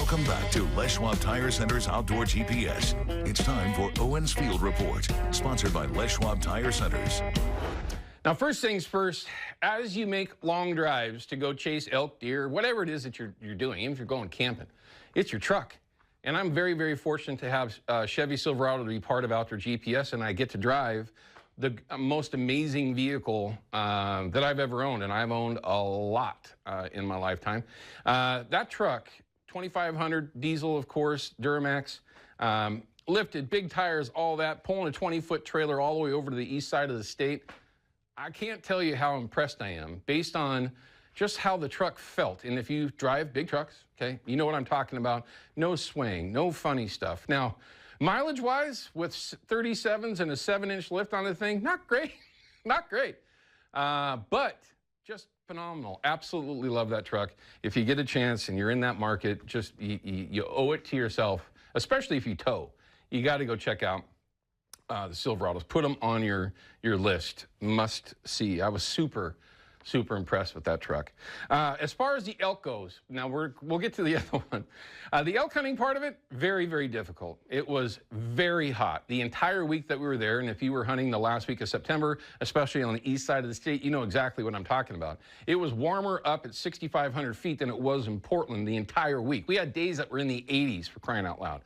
Welcome back to Les Schwab Tire Center's Outdoor GPS. It's time for Owin's Field Report, sponsored by Les Schwab Tire Centers. Now, first things first, as you make long drives to go chase elk, deer, whatever it is that you're doing, even if you're going camping, it's your truck. And I'm very, very fortunate to have Chevy Silverado to be part of Outdoor GPS, and I get to drive the most amazing vehicle that I've ever owned, and I've owned a lot in my lifetime. That truck, 2500 diesel, of course, Duramax, lifted, big tires, all that, pulling a 20-foot trailer all the way over to the east side of the state. I can't tell you how impressed I am based on just how the truck felt. And if you drive big trucks, okay, you know what I'm talking about. No swaying, no funny stuff. Now, mileage-wise, with 37s and a 7-inch lift on the thing, not great, not great. But just phenomenal. Absolutely love that truck. If you get a chance and you're in that market, just you owe it to yourself, especially if you tow. You got to go check out the Silverados. Put them on your list. Must see. I was super impressed with that truck. As far as the elk goes, now we'll get to the other one. The elk hunting part of it, very, very difficult. It was very hot the entire week that we were there, and if you were hunting the last week of September, especially on the east side of the state, you know exactly what I'm talking about. It was warmer up at 6,500 feet than it was in Portland the entire week. We had days that were in the 80s, for crying out loud.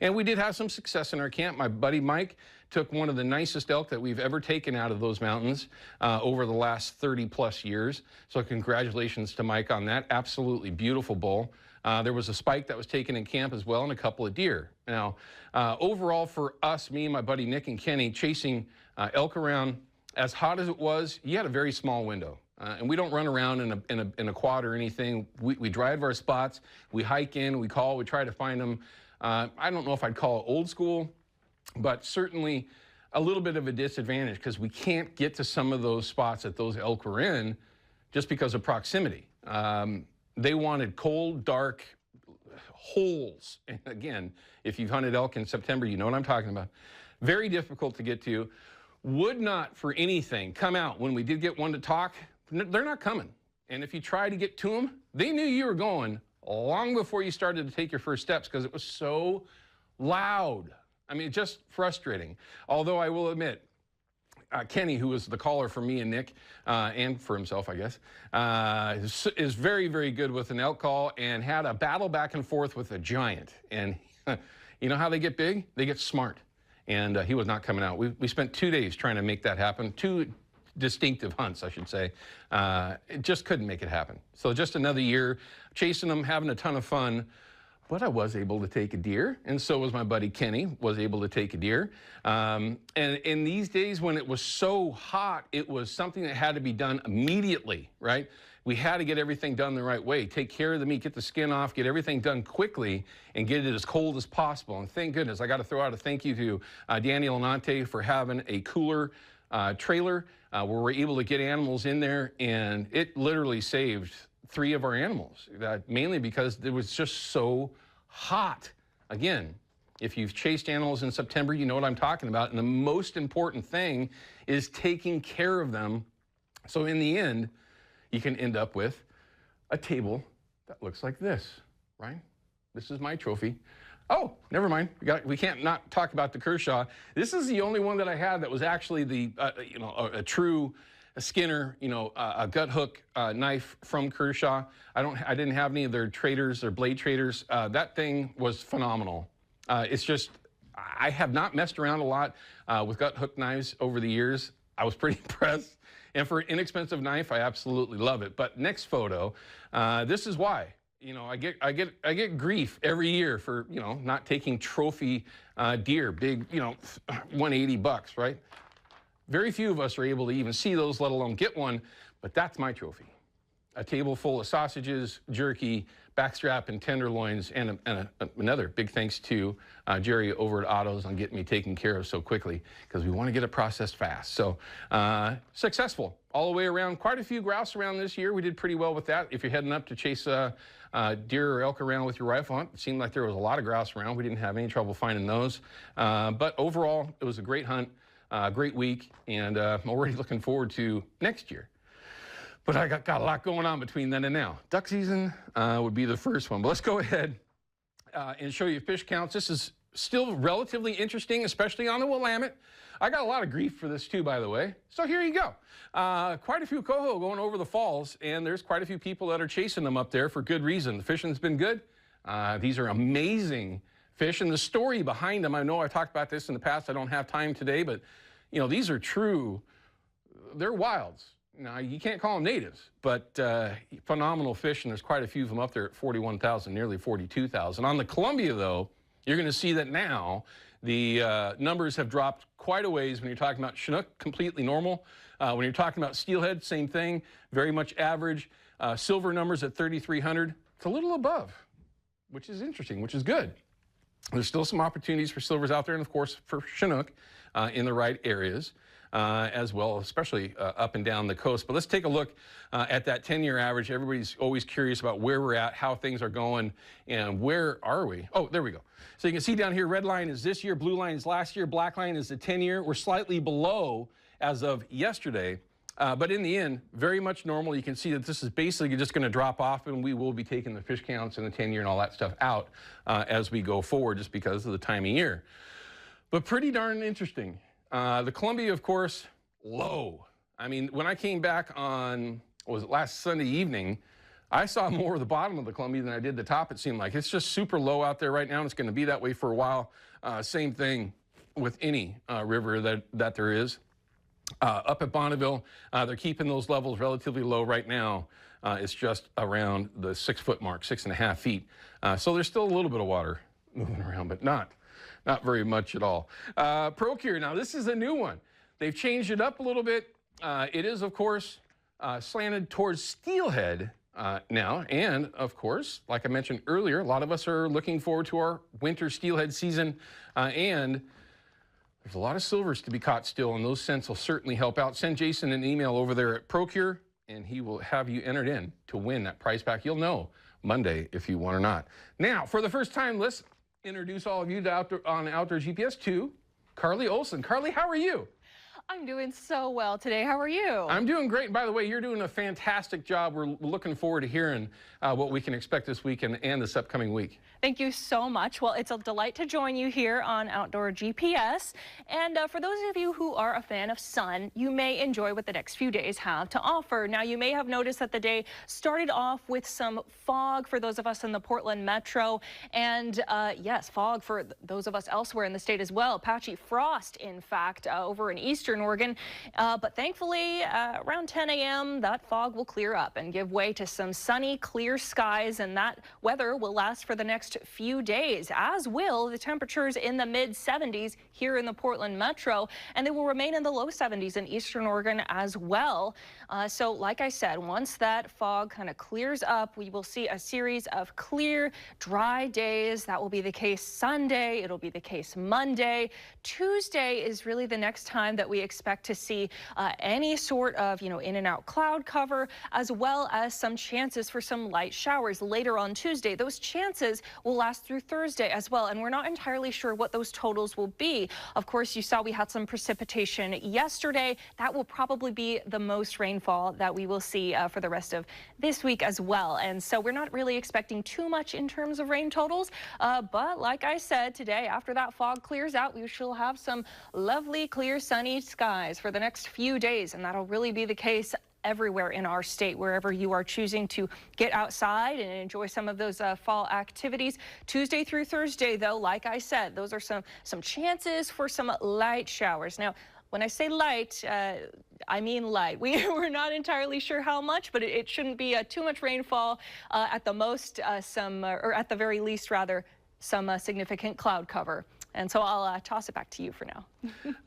And we did have some success in our camp. My buddy Mike took one of the nicest elk that we've ever taken out of those mountains over the last 30-plus years. So congratulations to Mike on that. Absolutely beautiful bull. There was a spike that was taken in camp as well and a couple of deer. Now, overall for us, me and my buddy Nick and Kenny, chasing elk around, as hot as it was, you had a very small window. And we don't run around in a quad or anything. We drive our spots, we hike in, we call, we try to find them. I don't know if I'd call it old school, but certainly a little bit of a disadvantage because we can't get to some of those spots that those elk were in just because of proximity. They wanted cold, dark holes. And again, if you've hunted elk in September, you know what I'm talking about. Very difficult to get to. Would not for anything come out when we did get one to talk. They're not coming. And if you try to get to them, they knew you were going long before you started to take your first steps because it was so loud. I mean, just frustrating. Although I will admit, Kenny, who was the caller for me and Nick, and for himself, I guess, is very, very good with an elk call and had a battle back and forth with a giant. And you know how they get big? They get smart. And he was not coming out. We spent 2 days trying to make that happen. 2 distinctive hunts, I should say. It just couldn't make it happen. So just another year chasing them, having a ton of fun. But I was able to take a deer, and so was my buddy Kenny, was able to take a deer. And in these days when it was so hot, it was something that had to be done immediately, right? We had to get everything done the right way. Take care of the meat, get the skin off, get everything done quickly, and get it as cold as possible. And thank goodness, I got to throw out a thank you to Daniel Anante for having a cooler trailer where we're able to get animals in there, and it literally saved 3 of our animals, mainly because it was just so hot. Again, if you've chased animals in September, you know what I'm talking about, and the most important thing is taking care of them. So in the end, you can end up with a table that looks like this, right? This is my trophy. Oh, never mind. We can't not talk about the Kershaw. This is the only one that I had that was actually the a true Skinner, a gut hook knife from Kershaw. I didn't have any of their traders or blade traders. That thing was phenomenal. It's just I have not messed around a lot with gut hook knives over the years. I was pretty impressed. And for an inexpensive knife, I absolutely love it. But next photo, this is why. I get grief every year for not taking trophy deer, big $180, right? Very few of us are able to even see those, let alone get one. But that's my trophy: a table full of sausages, jerky, backstrap, and tenderloins, and another big thanks to Jerry over at Otto's on getting me taken care of so quickly because we want to get it processed fast. So successful all the way around. Quite a few grouse around this year. We did pretty well with that. If you're heading up to chase deer or elk around with your rifle hunt, it seemed like there was a lot of grouse around. We didn't have any trouble finding those. But overall, it was a great hunt, great week, and I'm already looking forward to next year. But I got a lot going on between then and now. Duck season would be the first one. But let's go ahead and show you fish counts. This is still relatively interesting, especially on the Willamette. I got a lot of grief for this too, by the way. So here you go. Quite a few coho going over the falls, and there's quite a few people that are chasing them up there for good reason. The fishing's been good. These are amazing fish, and the story behind them, I know I've talked about this in the past. I don't have time today, but you know, these are true. They're wilds. Now, you can't call them natives, but phenomenal fish, and there's quite a few of them up there at 41,000, nearly 42,000. On the Columbia, though, you're going to see that now the numbers have dropped quite a ways when you're talking about Chinook, completely normal. When you're talking about steelhead, same thing, very much average. Silver numbers at 3,300. It's a little above, which is interesting, which is good. There's still some opportunities for silvers out there, and of course for Chinook in the right areas as well, especially up and down the coast. But let's take a look at that 10-year average. Everybody's always curious about where we're at, how things are going, and where are we? Oh, there we go. So you can see down here, red line is this year, blue line is last year, black line is the 10-year. We're slightly below as of yesterday. But in the end, very much normal. You can see that this is basically just going to drop off, and we will be taking the fish counts and the 10-year and all that stuff out as we go forward, just because of the time of year. But pretty darn interesting. The Columbia, of course, low. I mean, when I came back on, what was it, last Sunday evening, I saw more of the bottom of the Columbia than I did the top, it seemed like. It's just super low out there right now, and it's going to be that way for a while. Same thing with any river that there is. Up at Bonneville, they're keeping those levels relatively low right now. It's just around the 6-foot mark, 6.5 feet. So there's still a little bit of water moving around, but not very much at all. Procure, now this is a new one. They've changed it up a little bit. It is, of course, slanted towards steelhead now. And, of course, like I mentioned earlier, a lot of us are looking forward to our winter steelhead season. And there's a lot of silvers to be caught still, and those scents will certainly help out. Send Jason an email over there at Procure, and he will have you entered in to win that prize pack. You'll know Monday if you won or not. Now, for the first time, let's introduce all of you to Outdoor GPS to Carly Olson. Carly, how are you? I'm doing so well today. How are you? I'm doing great. By the way, you're doing a fantastic job. We're looking forward to hearing what we can expect this weekend and this upcoming week. Thank you so much. Well, it's a delight to join you here on Outdoor GPS. And for those of you who are a fan of sun, you may enjoy what the next few days have to offer. Now, you may have noticed that the day started off with some fog for those of us in the Portland metro. And yes, fog for those of us elsewhere in the state as well. Patchy frost, in fact, over in eastern Oregon. But thankfully, around 10 a.m., that fog will clear up and give way to some sunny, clear skies. And that weather will last for the next few days, as will the temperatures in the mid-70s here in the Portland metro, and they will remain in the low 70s in eastern Oregon as well. So like I said, once that fog kind of clears up, we will see a series of clear, dry days. That will be the case Sunday. It'll be the case Monday. Tuesday is really the next time that we expect to see any sort of, in and out cloud cover, as well as some chances for some light showers later on Tuesday. Those chances will last through Thursday as well, and we're not entirely sure what those totals will be. Of course, you saw we had some precipitation yesterday. That will probably be the most rainfall that we will see for the rest of this week as well. And so we're not really expecting too much in terms of rain totals. But like I said, today, after that fog clears out, we shall have some lovely, clear, sunny skies for the next few days. And that'll really be the case everywhere in our state, wherever you are choosing to get outside and enjoy some of those fall activities. Tuesday through Thursday, though, like I said, those are some chances for some light showers. Now, when I say light, I mean light. We're not entirely sure how much, but it shouldn't be too much rainfall. At the most, or at the very least, rather, some significant cloud cover. And so I'll toss it back to you for now.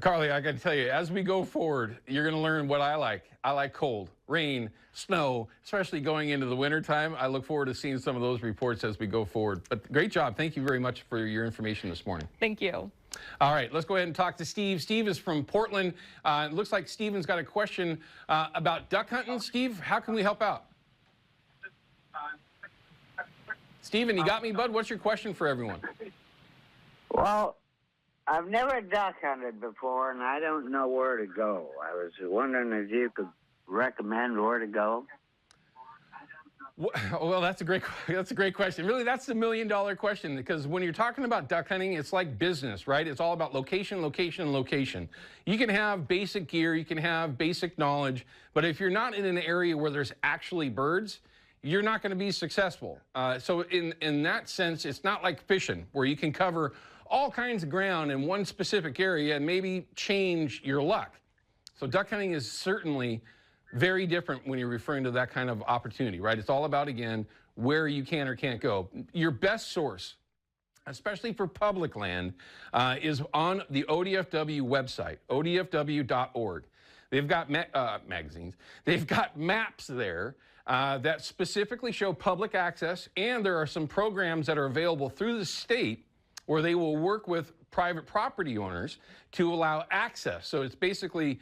Carly, I got to tell you, as we go forward, you're going to learn what I like. I like cold, rain, snow, especially going into the wintertime. I look forward to seeing some of those reports as we go forward. But great job. Thank you very much for your information this morning. Thank you. All right, let's go ahead and talk to Steve. Steve is from Portland. It looks like Steven's got a question about duck hunting. Steve, how can we help out? Steven, you got me, bud? What's your question for everyone? Well, I've never duck hunted before, and I don't know where to go. I was wondering if you could recommend where to go. Well, that's a great question. Really, that's the $1 million question, because when you're talking about duck hunting, it's like business, right? It's all about location, location, location. You can have basic gear, you can have basic knowledge, but if you're not in an area where there's actually birds, you're not going to be successful. So in that sense, it's not like fishing, where you can cover all kinds of ground in one specific area and maybe change your luck. So duck hunting is certainly very different when you're referring to that kind of opportunity, right? It's all about, again, where you can or can't go. Your best source, especially for public land, is on the ODFW website, odfw.org. They've got magazines. They've got maps there that specifically show public access, and there are some programs that are available through the state where they will work with private property owners to allow access. So it's basically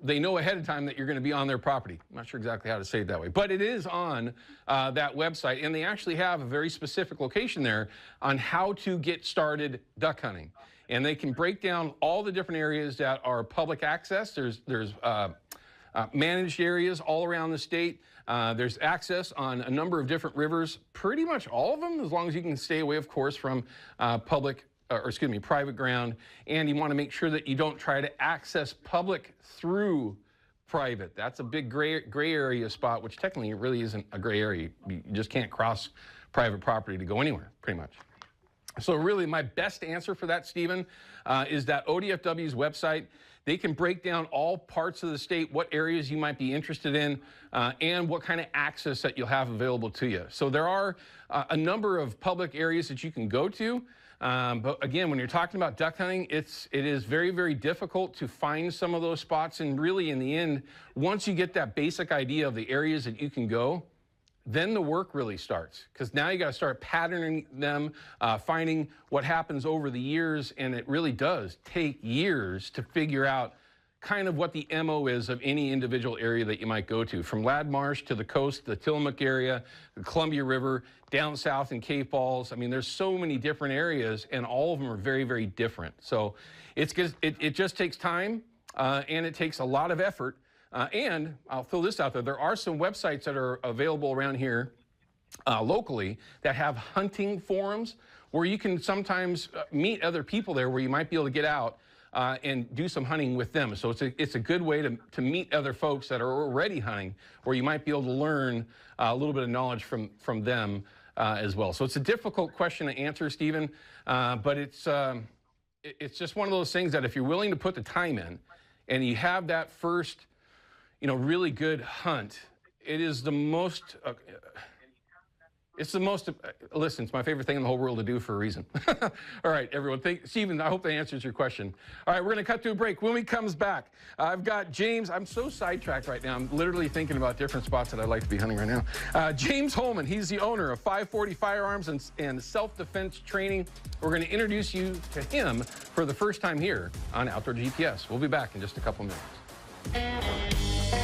they know ahead of time that you're going to be on their property. I'm not sure exactly how to say it that way, but it is on that website, and they actually have a very specific location there on how to get started duck hunting. And they can break down all the different areas that are public access. There's managed areas all around the state. There's access on a number of different rivers, pretty much all of them, as long as you can stay away, of course, from private ground. And you want to make sure that you don't try to access public through private. That's a big gray area spot, which technically really isn't a gray area. You just can't cross private property to go anywhere, pretty much. So really, my best answer for that, Stephen, is that ODFW's website. They can break down all parts of the state, what areas you might be interested in, and what kind of access that you'll have available to you. So there are a number of public areas that you can go to. But again, when you're talking about duck hunting, it is very, very difficult to find some of those spots. And really, in the end, once you get that basic idea of the areas that you can go, then the work really starts, because now you got to start patterning them, finding what happens over the years, and it really does take years to figure out kind of what the MO is of any individual area that you might go to, from Ladd Marsh to the coast, the Tillamook area, the Columbia River, down south in Cave Falls. I mean, there's so many different areas, and all of them are very, very different. So it just takes time, and it takes a lot of effort. And I'll throw this out there. There are some websites that are available around here locally that have hunting forums where you can sometimes meet other people there, where you might be able to get out and do some hunting with them. So it's a good way to meet other folks that are already hunting, where you might be able to learn a little bit of knowledge from them as well. So it's a difficult question to answer, Stephen, but it's just one of those things that if you're willing to put the time in and you have that first really good hunt, it is the most, listen, it's my favorite thing in the whole world to do for a reason. All right, everyone. Stephen, I hope that answers your question. All right, we're going to cut to a break. When we comes back, I've got James. I'm so sidetracked right now. I'm literally thinking about different spots that I'd like to be hunting right now. James Holman, he's the owner of 540 Firearms and Self-Defense Training. We're going to introduce you to him for the first time here on Outdoor GPS. We'll be back in just a couple minutes.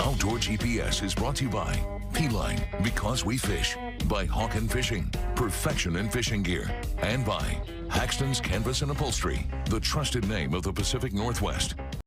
Outdoor GPS is brought to you by P-Line, because we fish, by Hawken Fishing, perfection in fishing gear, and by Haxton's Canvas and Upholstery, the trusted name of the Pacific Northwest.